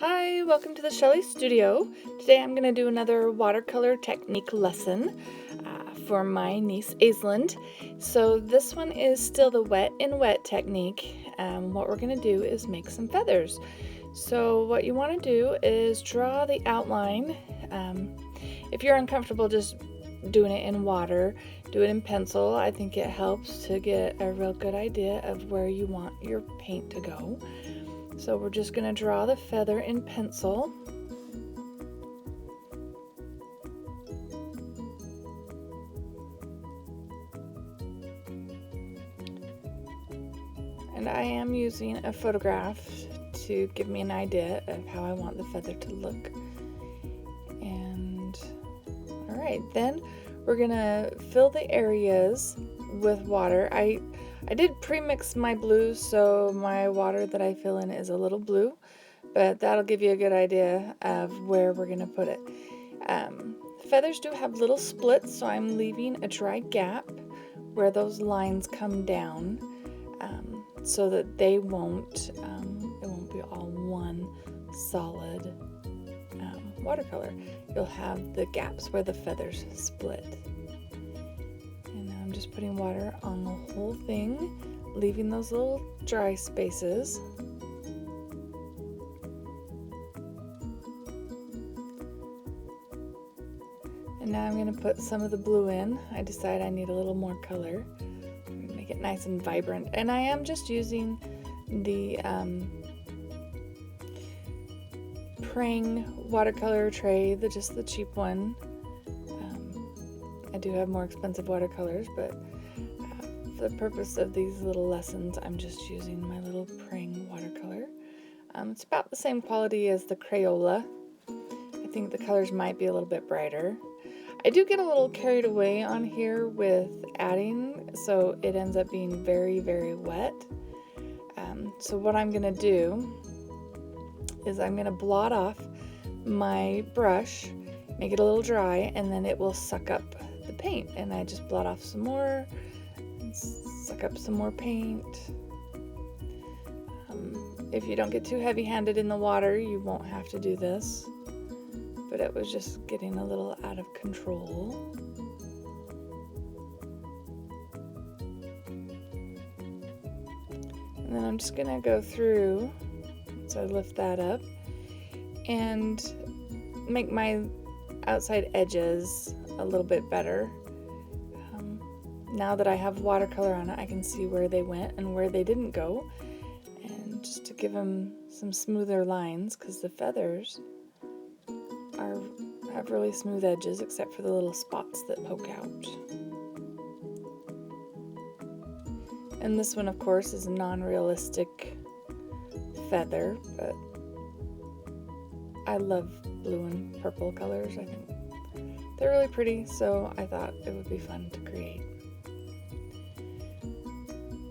Hi, welcome to the Shelley Studio. Today I'm going to do another watercolor technique lesson for my niece Aislind. So this one is still the wet in wet technique. What we're going to do is make some feathers. So what you want to do is draw the outline. If you're uncomfortable just doing it in water, do it in pencil. I think it helps to get a real good idea of where you want your paint to go. So we're just going to draw the feather in pencil. And I am using a photograph to give me an idea of how I want the feather to look. And alright, then we're going to fill the areas with water. I did pre-mix my blues, so my water that I fill in is a little blue, but that'll give you a good idea of where we're going to put it. Feathers do have little splits, so I'm leaving a dry gap where those lines come down so that they won't, it won't be all one solid watercolor. You'll have the gaps where the feathers split. And now I'm just putting water on the whole thing, leaving those little dry spaces. And now I'm going to put some of the blue in. I decide I need a little more color. Make it nice and vibrant. And I am just using the Prang watercolor tray, just the cheap one. I do have more expensive watercolors, but for the purpose of these little lessons, I'm just using my little Prang watercolor. It's about the same quality as the Crayola. I think the colors might be a little bit brighter. I do get a little carried away on here with adding, so it ends up being very, very wet. So what I'm going to do is I'm going to blot off my brush, make it a little dry, and then it will suck up the paint. And I just blot off some more, and suck up some more paint. If you don't get too heavy-handed in the water, you won't have to do this. But it was just getting a little out of control. And then I'm just going to go through, so I lift that up, and make my outside edges a little bit better. Now that I have watercolor on it, I can see where they went and where they didn't go. And just to give them some smoother lines, because the feathers have really smooth edges except for the little spots that poke out. And this one, of course, is a non-realistic feather, but I love blue and purple colors. I think they're really pretty, so I thought it would be fun to create.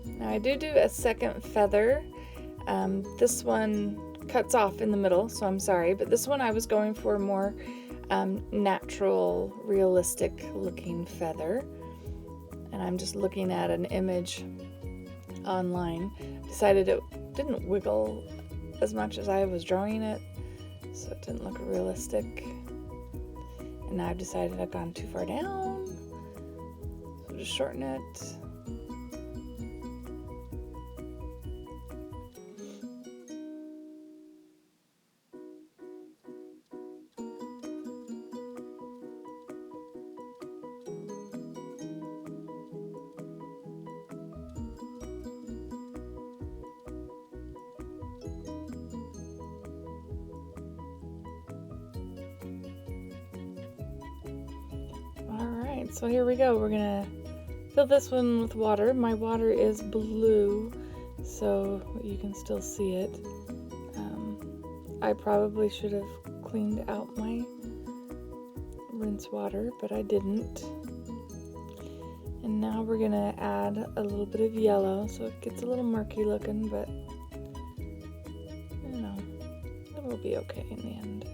Now I do a second feather. This one cuts off in the middle, so I'm sorry, but this one I was going for a more natural, realistic looking feather. And I'm just looking at an image online. Decided it didn't wiggle as much as I was drawing it, so it didn't look realistic. And now I've decided I've gone too far down, so just shorten it. Alright, so here we go. We're gonna fill this one with water. My water is blue, so you can still see it. I probably should have cleaned out my rinse water, but I didn't. And now we're gonna add a little bit of yellow, so it gets a little murky looking, but you know, it will be okay in the end.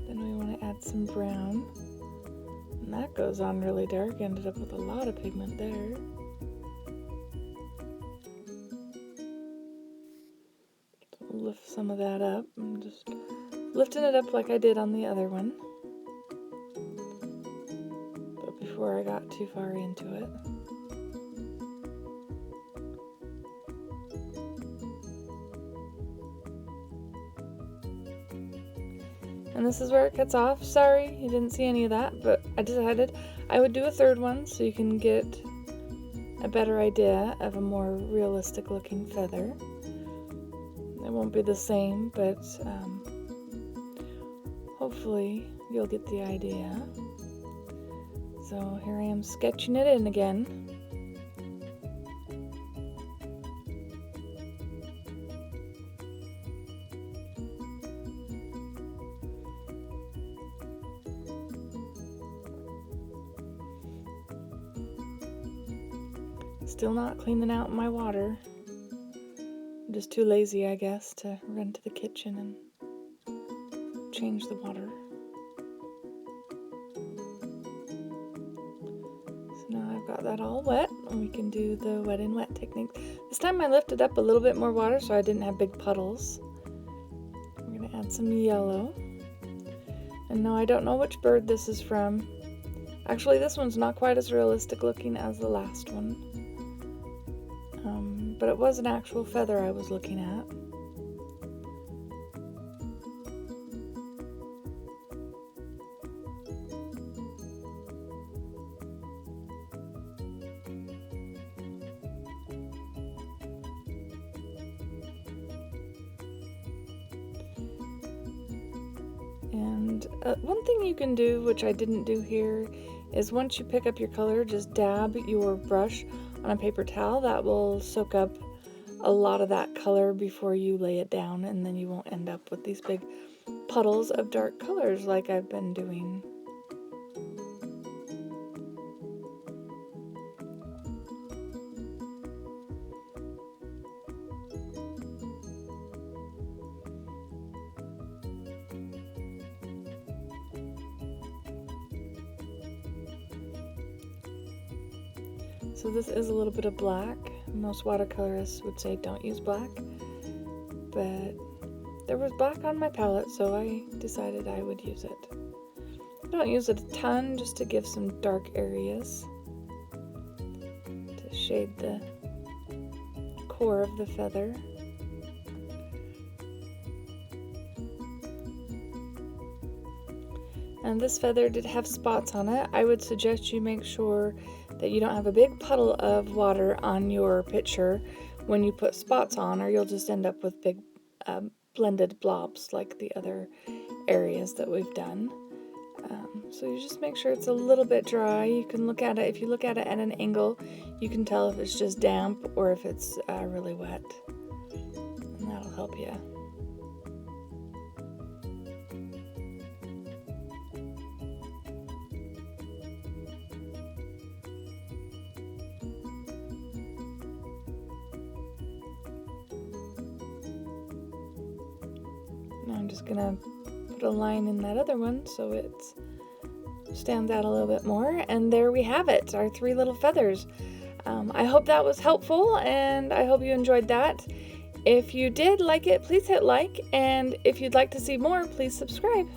Then we want to add some brown, and that goes on really dark. Ended up with a lot of pigment there. lift some of that up. I'm just lifting it up like I did on the other one, but before I got too far into it. And this is where it cuts off. Sorry you didn't see any of that, but I decided I would do a third one so you can get a better idea of a more realistic looking feather. It won't be the same, but hopefully you'll get the idea. So here I am sketching it in again. Still not cleaning out my water. I'm just too lazy, I guess, to run to the kitchen and change the water. So now I've got that all wet, and we can do the wet in wet technique. This time I lifted up a little bit more water so I didn't have big puddles. We're going to add some yellow. And now I don't know which bird this is from. Actually, this one's not quite as realistic looking as the last one. But it was an actual feather I was looking at. And one thing you can do, which I didn't do here, is once you pick up your color, just dab your brush on a paper towel. That will soak up a lot of that color before you lay it down, and then you won't end up with these big puddles of dark colors like I've been doing. So this is a little bit of black. Most watercolorists would say don't use black, but there was black on my palette, so I decided I would use it. I don't use it a ton, just to give some dark areas to shade the core of the feather. And this feather did have spots on it. I would suggest you make sure that you don't have a big puddle of water on your picture when you put spots on, or you'll just end up with big blended blobs like the other areas that we've done. So you just make sure it's a little bit dry. You can look at it, if you look at it at an angle, you can tell if it's just damp or if it's really wet, and that'll help you. Now I'm just gonna put a line in that other one so it stands out a little bit more, and there we have it, our 3 little feathers. I hope that was helpful, and I hope you enjoyed that. If you did like it, please hit like, and if you'd like to see more, please subscribe.